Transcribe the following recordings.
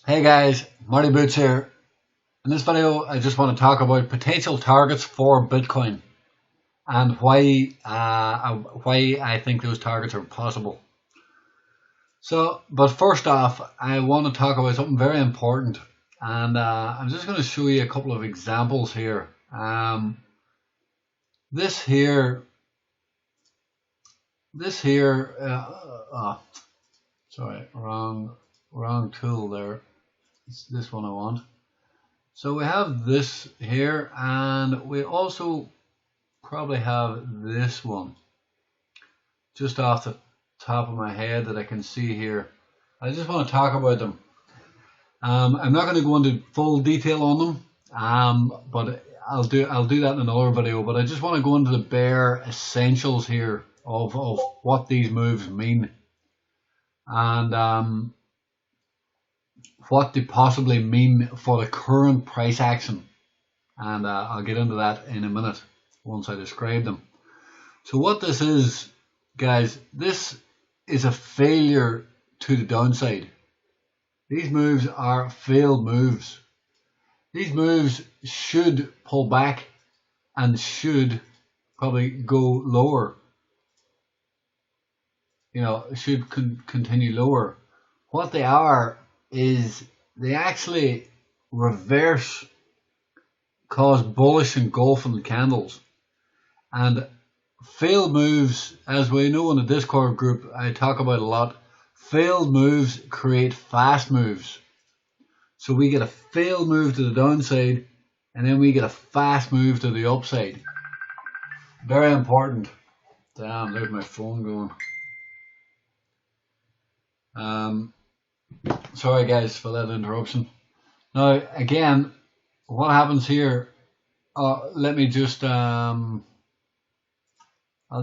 Hey guys, Marty Boots here. In this video, I just want to talk about potential targets for Bitcoin and why I think those targets are possible. But first off, I want to talk about something very important, and I'm just going to show you a couple of examples here. This here, this here. Sorry, wrong tool there. It's this one I want. So we have this here, and we also probably have this one just off the top of my head that I can see here. I just want to talk about them. I'm not going to go into full detail on them, but I'll do that in another video. But I just want to go into the bare essentials here of what these moves mean and what they possibly mean for the current price action. And I'll get into that in a minute once I describe them. So what this is, guys, this is a failure to the downside. These moves are failed moves. These moves should pull back and should probably go lower. Should continue lower. What they are is they actually reverse cause bullish engulfing candles. And failed moves, as we know in the Discord group, I talk about a lot, failed moves create fast moves. So we get a failed move to the downside, and then we get a fast move to the upside. Very important. Damn, there's my phone going. Sorry guys for that interruption. Now again, what happens here? Let me just I'll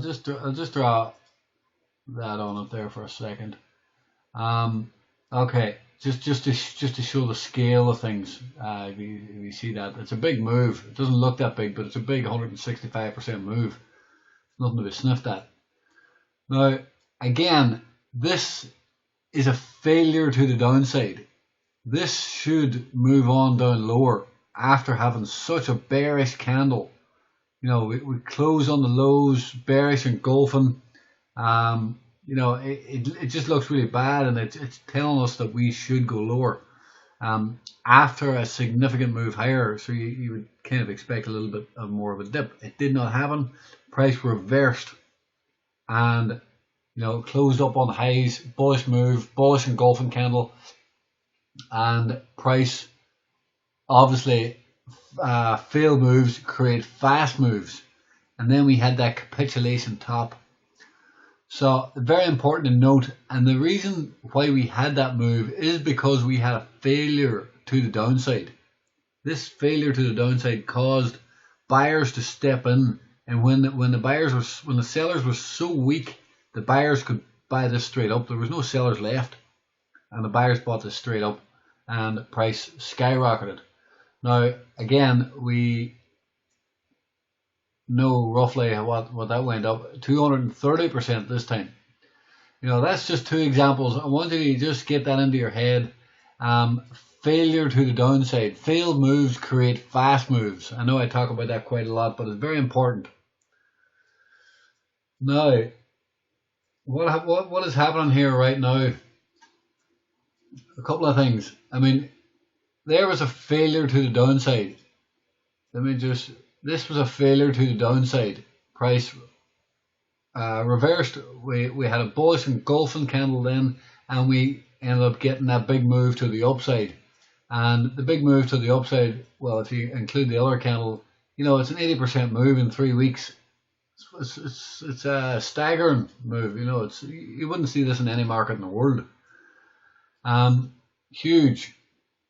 just draw that on it there for a second. Okay, just to show the scale of things. You see that it's a big move. It doesn't look that big, but it's a big 165% move. Nothing to be sniffed at. Now again, this is a failure to the downside. This should move on down lower after having such a bearish candle. We close on the lows, bearish engulfing. It just looks really bad, and it's telling us that we should go lower after a significant move higher. So you would kind of expect a little bit of more of a dip. It did not happen. Price reversed and closed up on highs, bullish move, bullish engulfing candle, and price obviously failed moves create fast moves, and then we had that capitulation top. So very important to note, and the reason why we had that move is because we had a failure to the downside. This failure to the downside caused buyers to step in, and when the sellers were so weak, the buyers could buy this straight up. There was no sellers left, and the buyers bought this straight up, and price skyrocketed. Now again, we know roughly what that went up 230% this time. That's just two examples. I want you to just get that into your head. Failure to the downside. Failed moves create fast moves. I know I talk about that quite a lot, but it's very important. Now, what is happening here right now? A couple of things. I mean, there was a failure to the downside. This was a failure to the downside. Price reversed. We had a bullish engulfing candle then, and we ended up getting that big move to the upside. And the big move to the upside, well, if you include the other candle, it's an 80% move in 3 weeks. It's a staggering move. You wouldn't see this in any market in the world. Huge.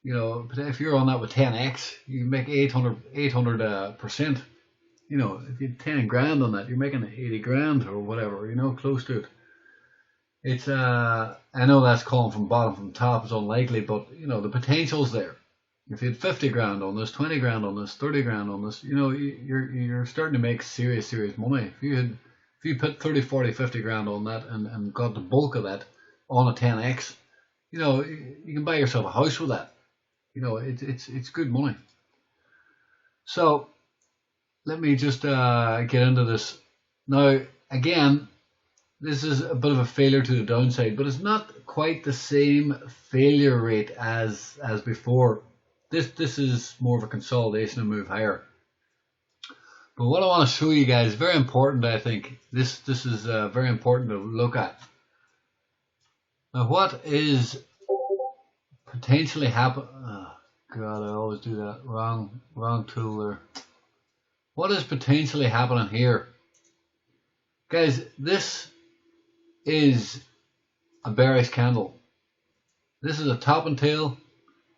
If you're on that with 10x, you make 800%. If you had 10 grand on that, you're making 80 grand or whatever. Close to it. It's I know that's calling from bottom from top is unlikely, but the potential's there. If you had 50 grand on this, 20 grand on this, 30 grand on this, you're starting to make serious money. If you put 30, 40, 50 grand on that and got the bulk of that on a 10x, You know, you can buy yourself a house with that. You know, it's good money. So let me just get into this now. Again, this is a bit of a failure to the downside, but it's not quite the same failure rate as before. This is more of a consolidation and move higher. But what I want to show you guys, very important, I think. This is very important to look at. Now, what is potentially happen? Oh, God, I always do that. Wrong tool there. What is potentially happening here, guys? This is a bearish candle. This is a top and tail.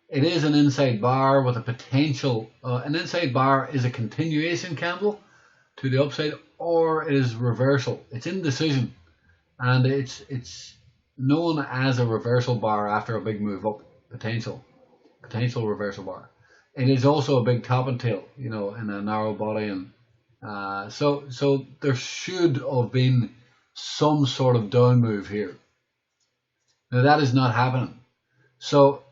It is an inside bar with a potential. An inside bar is a continuation candle to the upside, or it is reversal. It's indecision, and it's known as a reversal bar after a big move up. Potential reversal bar. It is also a big top and tail, you know, in a narrow body, and so there should have been some sort of down move here. Now that is not happening. So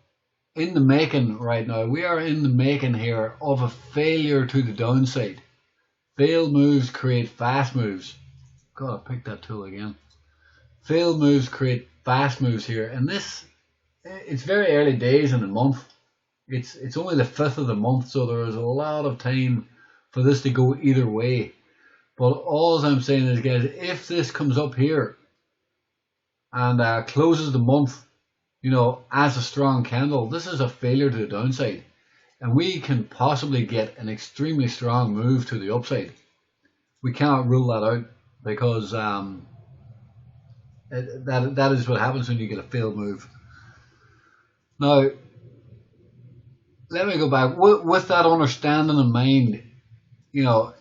in the making right now, we are in the making here of a failure to the downside. Failed moves create fast moves. God, I picked that tool again. Failed moves create fast moves here, and it's very early days in the month. It's only the 5th of the month, so there is a lot of time for this to go either way. But all I'm saying is, guys, if this comes up here and closes the month, you know, as a strong candle, this is a failure to the downside, and we can possibly get an extremely strong move to the upside. We cannot rule that out, because that is what happens when you get a failed move. Now, let me go back with that understanding in mind. You know,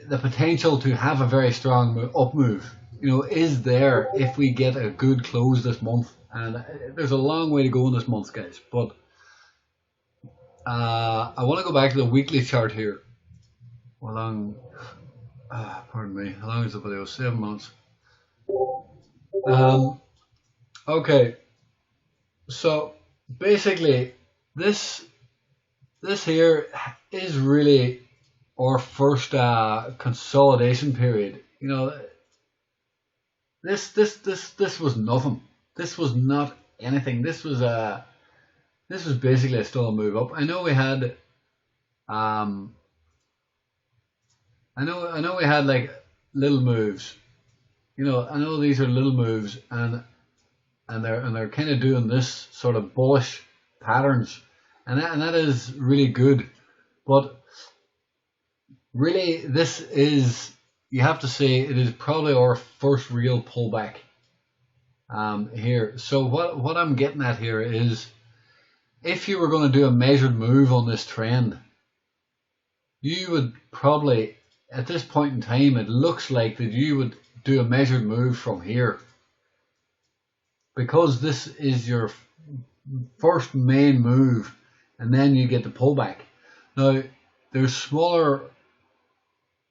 the potential to have a very strong up move, you know, is there if we get a good close this month. And there's a long way to go in this month, guys. But I want to go back to the weekly chart here. How long? Pardon me. How long is the video? 7 months. Okay. So basically, this here is really our first consolidation period. You know, this was nothing. This was not anything. This was basically still a move up. I know we had I know we had like little moves. You know, I know these are little moves, and they're kind of doing this sort of bullish patterns, and that is really good. But really, this is, you have to say, it is probably our first real pullback here. So what I'm getting at here is, if you were going to do a measured move on this trend, you would probably, at this point in time, it looks like that you would do a measured move from here, because this is your first main move, and then you get the pullback. Now, there's smaller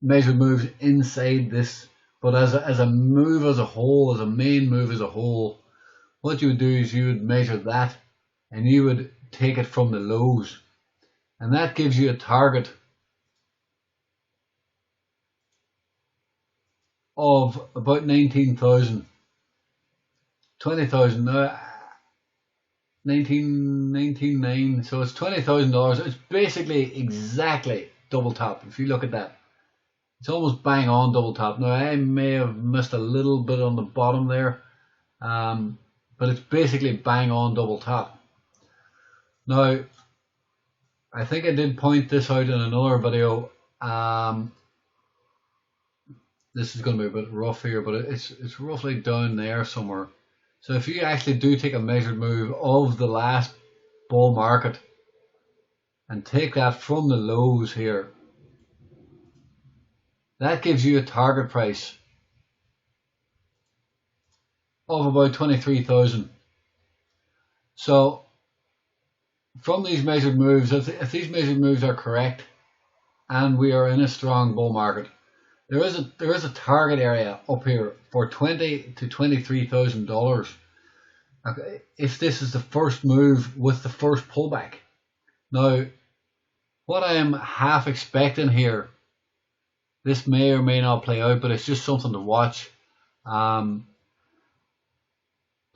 measured moves inside this, but as a move as a whole, as a main move as a whole, what you would do is you would measure that, and you would take it from the lows, and that gives you a target of about 19,000, 20,000, 19,999. So it's $20,000. It's basically exactly double top. If you look at that, it's almost bang on double top. Now I may have missed a little bit on the bottom there, but it's basically bang on double top. Now, I think I did point this out in another video. This is going to be a bit rough here, but it's roughly down there somewhere. So if you actually do take a measured move of the last bull market and take that from the lows here, that gives you a target price of about 23,000. So from these measured moves, if these measured moves are correct and we are in a strong bull market, there is a target area up here for $20,000 to $23,000. Okay, if this is the first move with the first pullback. Now, what I am half expecting here, this may or may not play out, but it's just something to watch.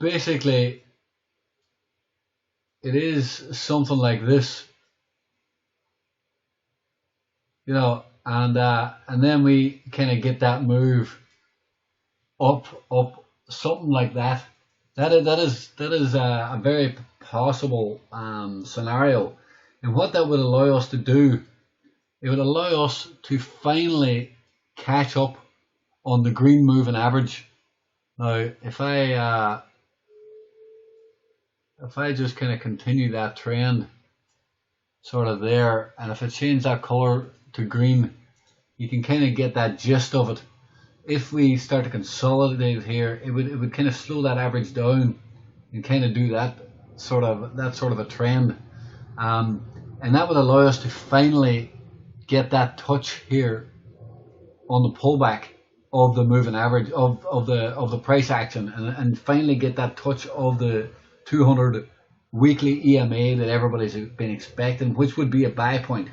Basically, it is something like this, and then we kind of get that move up, something like that. That is a very possible scenario, and what that would allow us to do, it would allow us to finally catch up on the green moving average. Now, if I just kind of continue that trend sort of there, and if I change that color to green, you can kind of get that gist of it. If we start to consolidate here, it would kind of slow that average down and kind of do that sort of a trend, and that would allow us to finally get that touch here on the pullback of the moving average of the price action, and finally get that touch of the 200 weekly EMA that everybody's been expecting, which would be a buy point.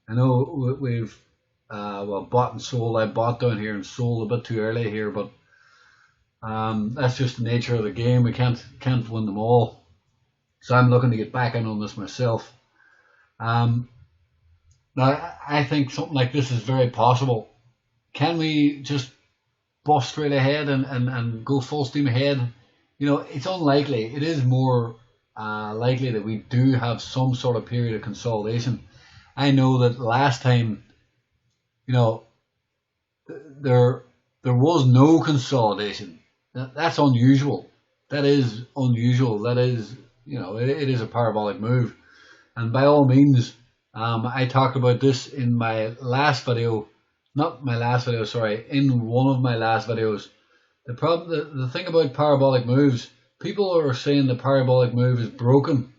I know we've bought and sold. I bought down here and sold a bit too early here, but that's just the nature of the game. We can't win them all, so I'm looking to get back in on this myself. Now I think something like this is very possible. Can we just bust straight ahead and go full steam ahead? It's unlikely. It is more likely that we do have some sort of period of consolidation. I know that last time, there was no consolidation. That's unusual. That is unusual. That is, it is a parabolic move. And by all means, I talked about this in my last video, not my last video, sorry, in one of my last videos. The thing about parabolic moves, people are saying the parabolic move is broken.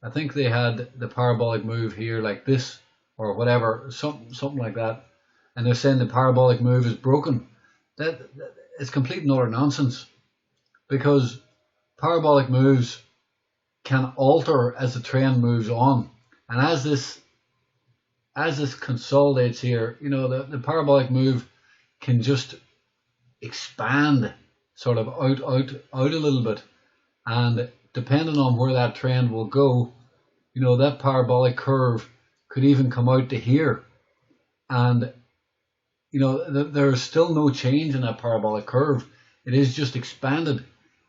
I think they had the parabolic move here like this or whatever, something like that, and they're saying the parabolic move is broken. That is complete and utter nonsense, because parabolic moves can alter as the trend moves on, and as this consolidates here, the parabolic move can just expand sort of out a little bit, and depending on where that trend will go, that parabolic curve could even come out to here, and there's still no change in that parabolic curve. It is just expanded,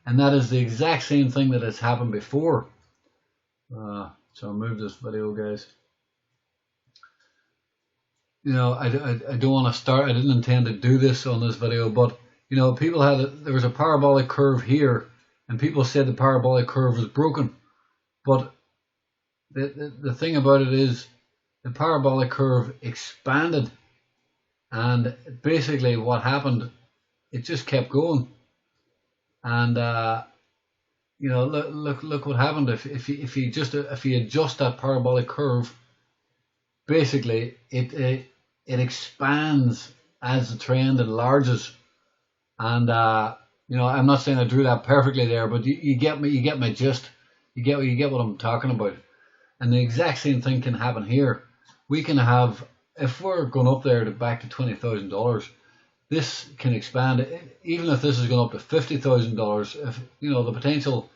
and that is the exact same thing that has happened before. So I'll move this video, guys. I don't want to start. I didn't intend to do this on this video, but people there was a parabolic curve here, and people said the parabolic curve was broken. But the thing about it is, the parabolic curve expanded, and basically what happened, it just kept going. And look what happened. If you adjust that parabolic curve, basically it expands as the trend enlarges. And I'm not saying I drew that perfectly there, but you get my gist. You get what I'm talking about. And the exact same thing can happen here. We can have, if we're going up there back to $20,000, this can expand. Even if this is going up to $50,000, if the potential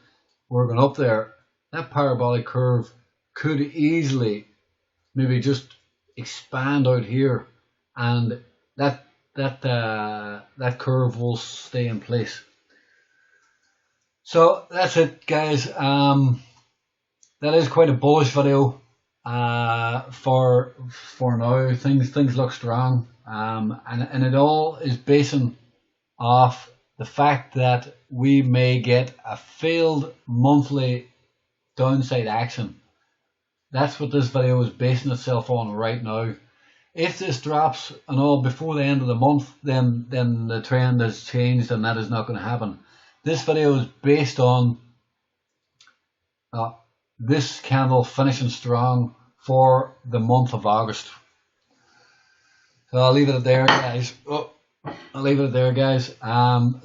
we're going up there, that parabolic curve could easily maybe just expand out here, and that curve will stay in place. So that's it, guys. That is quite a bullish video for now. Things look strong, and it all is basing off the fact that we may get a failed monthly downside action. That's what this video is basing itself on right now. If this drops and all before the end of the month, then the trend has changed, and that is not going to happen. This video is based on this candle finishing strong for the month of August. So I'll leave it there, guys.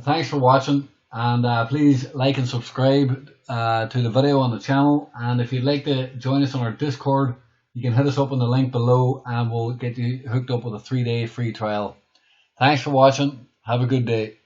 Thanks for watching. And please like and subscribe to the video on the channel. And if you'd like to join us on our Discord, you can hit us up on the link below and we'll get you hooked up with a 3-day free trial. Thanks for watching. Have a good day.